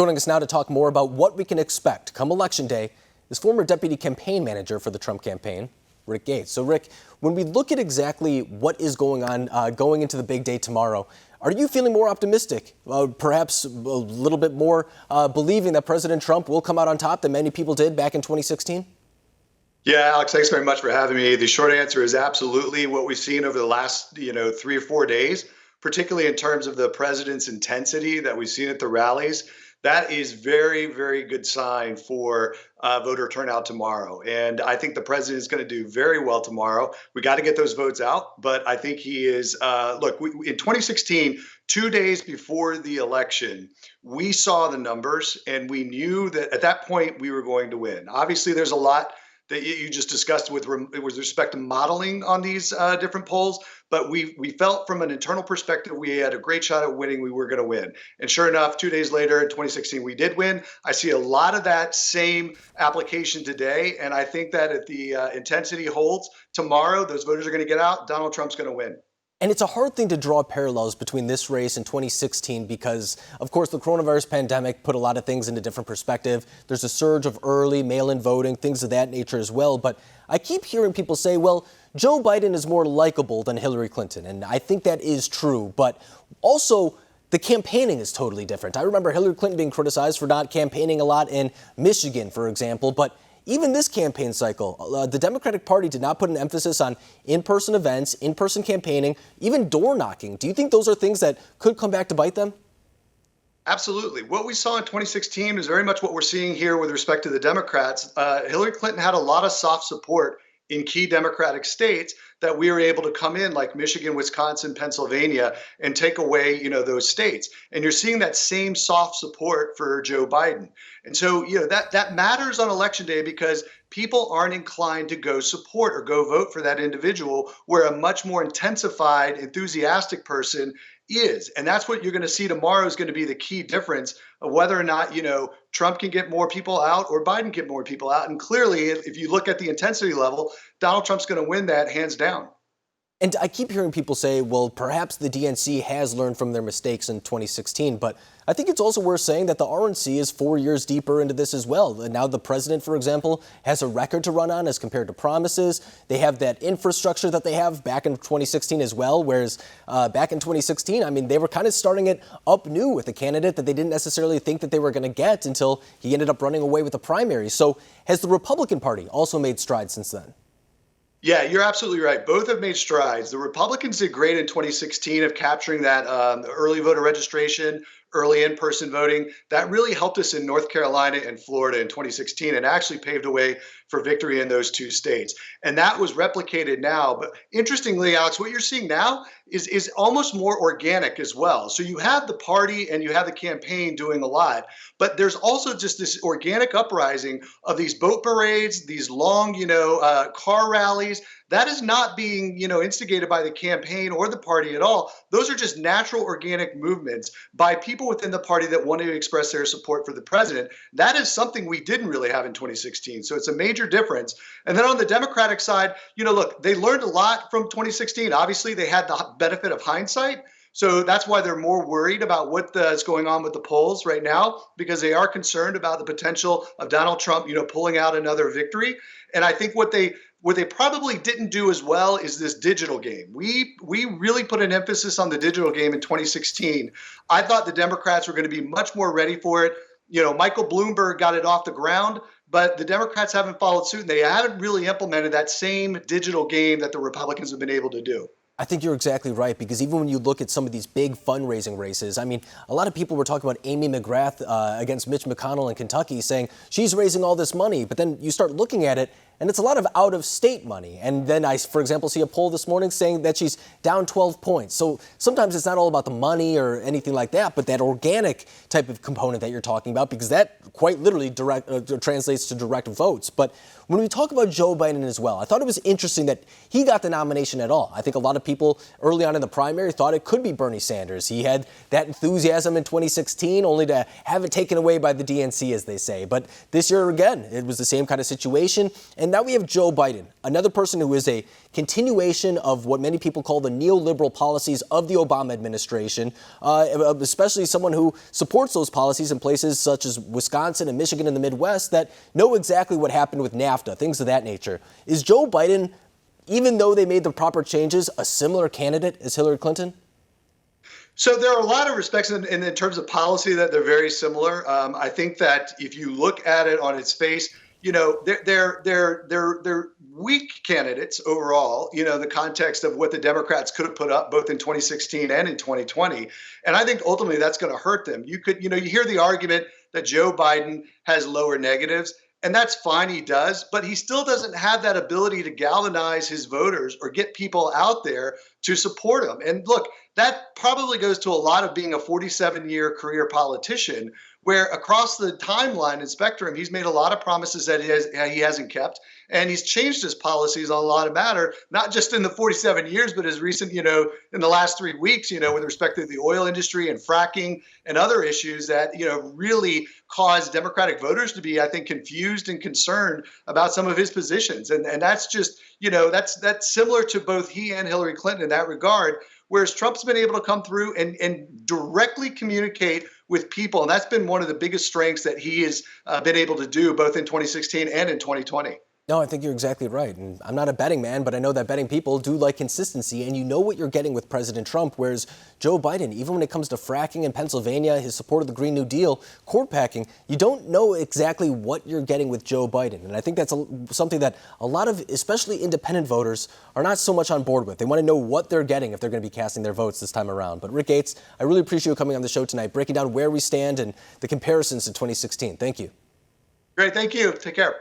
Joining us now to talk more about what we can expect come Election Day is former deputy campaign manager for the Trump campaign, Rick Gates. So, Rick, when we look at exactly what is going on going into the big day tomorrow, are you feeling more optimistic, perhaps a little bit more believing that President Trump will come out on top than many people did back in 2016? Yeah, Alex, thanks very much for having me. The short answer is absolutely what we've seen over the last, 3 or 4 days, particularly in terms of the president's intensity that we've seen at the rallies. That is very, very good sign for voter turnout tomorrow. And I think the president is going to do very well tomorrow. We got to get those votes out. But I think he is, in 2016, 2 days before the election, we saw the numbers and we knew that at that point we were going to win. Obviously, there's a lot that you just discussed with respect to modeling on these different polls. But we felt from an internal perspective, we had a great shot at winning. We were going to win. And sure enough, 2 days later in 2016, we did win. I see a lot of that same application today. And I think that if the intensity holds tomorrow, those voters are going to get out. Donald Trump's going to win. And it's a hard thing to draw parallels between this race and 2016 because, of course, the coronavirus pandemic put a lot of things into different perspective. There's a surge of early mail-in voting, things of that nature as well. But I keep hearing people say, well, Joe Biden is more likable than Hillary Clinton. And I think that is true. But also, the campaigning is totally different. I remember Hillary Clinton being criticized for not campaigning a lot in Michigan, for example. But even this campaign cycle, the Democratic Party did not put an emphasis on in-person events, in-person campaigning, even door knocking. Do you think those are things that could come back to bite them? Absolutely. What we saw in 2016 is very much what we're seeing here with respect to the Democrats. Hillary Clinton had a lot of soft support in key Democratic states that we were able to come in, like Michigan, Wisconsin, Pennsylvania, and take away, those states. And you're seeing that same soft support for Joe Biden. And so, that matters on Election Day because people aren't inclined to go support or go vote for that individual, where a much more intensified, enthusiastic person is. And that's what you're going to see tomorrow is going to be the key difference of whether or not, Trump can get more people out or Biden get more people out. And clearly, if you look at the intensity level, Donald Trump's going to win that hands down. And I keep hearing people say, well, perhaps the DNC has learned from their mistakes in 2016. But I think it's also worth saying that the RNC is 4 years deeper into this as well. And now the president, for example, has a record to run on as compared to promises. They have that infrastructure that they have back in 2016 as well. Whereas back in 2016, they were kind of starting it up new with a candidate that they didn't necessarily think that they were going to get until he ended up running away with the primary. So has the Republican Party also made strides since then? Yeah, you're absolutely right. Both have made strides. The Republicans did great in 2016 of capturing that early voter registration, early in-person voting. That really helped us in North Carolina and Florida in 2016 and actually paved the way for victory in those two states. And that was replicated now. But interestingly, Alex, what you're seeing now is almost more organic as well. So you have the party and you have the campaign doing a lot, but there's also just this organic uprising of these boat parades, these long, car rallies. That is not being, instigated by the campaign or the party at all. Those are just natural organic movements by people within the party that want to express their support for the president. That is something we didn't really have in 2016. So it's a major difference. And then on the Democratic side, look, they learned a lot from 2016. Obviously, they had the benefit of hindsight. So that's why they're more worried about what is going on with the polls right now, because they are concerned about the potential of Donald Trump, pulling out another victory. And I think what they probably didn't do as well is this digital game. We really put an emphasis on the digital game in 2016. I thought the Democrats were going to be much more ready for it. Michael Bloomberg got it off the ground, but the Democrats haven't followed suit, and they haven't really implemented that same digital game that the Republicans have been able to do. I think you're exactly right, because even when you look at some of these big fundraising races, a lot of people were talking about Amy McGrath against Mitch McConnell in Kentucky, saying she's raising all this money. But then you start looking at it, and it's a lot of out-of-state money. And then I, for example, see a poll this morning saying that she's down 12 points. So sometimes it's not all about the money or anything like that, but that organic type of component that you're talking about, because that quite literally translates to direct votes. But when we talk about Joe Biden as well, I thought it was interesting that he got the nomination at all. I think a lot of people early on in the primary thought it could be Bernie Sanders. He had that enthusiasm in 2016, only to have it taken away by the DNC, as they say. But this year, again, it was the same kind of situation. And then now we have Joe Biden, another person who is a continuation of what many people call the neoliberal policies of the Obama administration, especially someone who supports those policies in places such as Wisconsin and Michigan in the Midwest that know exactly what happened with NAFTA, things of that nature. Is Joe Biden, even though they made the proper changes, a similar candidate as Hillary Clinton? So there are a lot of respects in terms of policy that they're very similar. I think that if you look at it on its face, they're weak candidates overall. The context of what the Democrats could have put up both in 2016 and in 2020, and I think ultimately that's going to hurt them. You hear the argument that Joe Biden has lower negatives. And that's fine, he does, but he still doesn't have that ability to galvanize his voters or get people out there to support him. And look, that probably goes to a lot of being a 47-year career politician, where across the timeline and spectrum, he's made a lot of promises that he hasn't kept. And he's changed his policies on a lot of matter, not just in the 47 years, but as recent, in the last 3 weeks, with respect to the oil industry and fracking and other issues that, really caused Democratic voters to be, I think, confused and concerned about some of his positions. And that's just, that's similar to both he and Hillary Clinton in that regard, whereas Trump's been able to come through and directly communicate with people. And that's been one of the biggest strengths that he has been able to do both in 2016 and in 2020. No, I think you're exactly right. And I'm not a betting man, but I know that betting people do like consistency. And you know what you're getting with President Trump, whereas Joe Biden, even when it comes to fracking in Pennsylvania, his support of the Green New Deal, court packing, you don't know exactly what you're getting with Joe Biden. And I think that's something that a lot of, especially independent voters, are not so much on board with. They want to know what they're getting if they're going to be casting their votes this time around. But Rick Gates, I really appreciate you coming on the show tonight, breaking down where we stand and the comparisons to 2016. Thank you. Great. Thank you. Take care.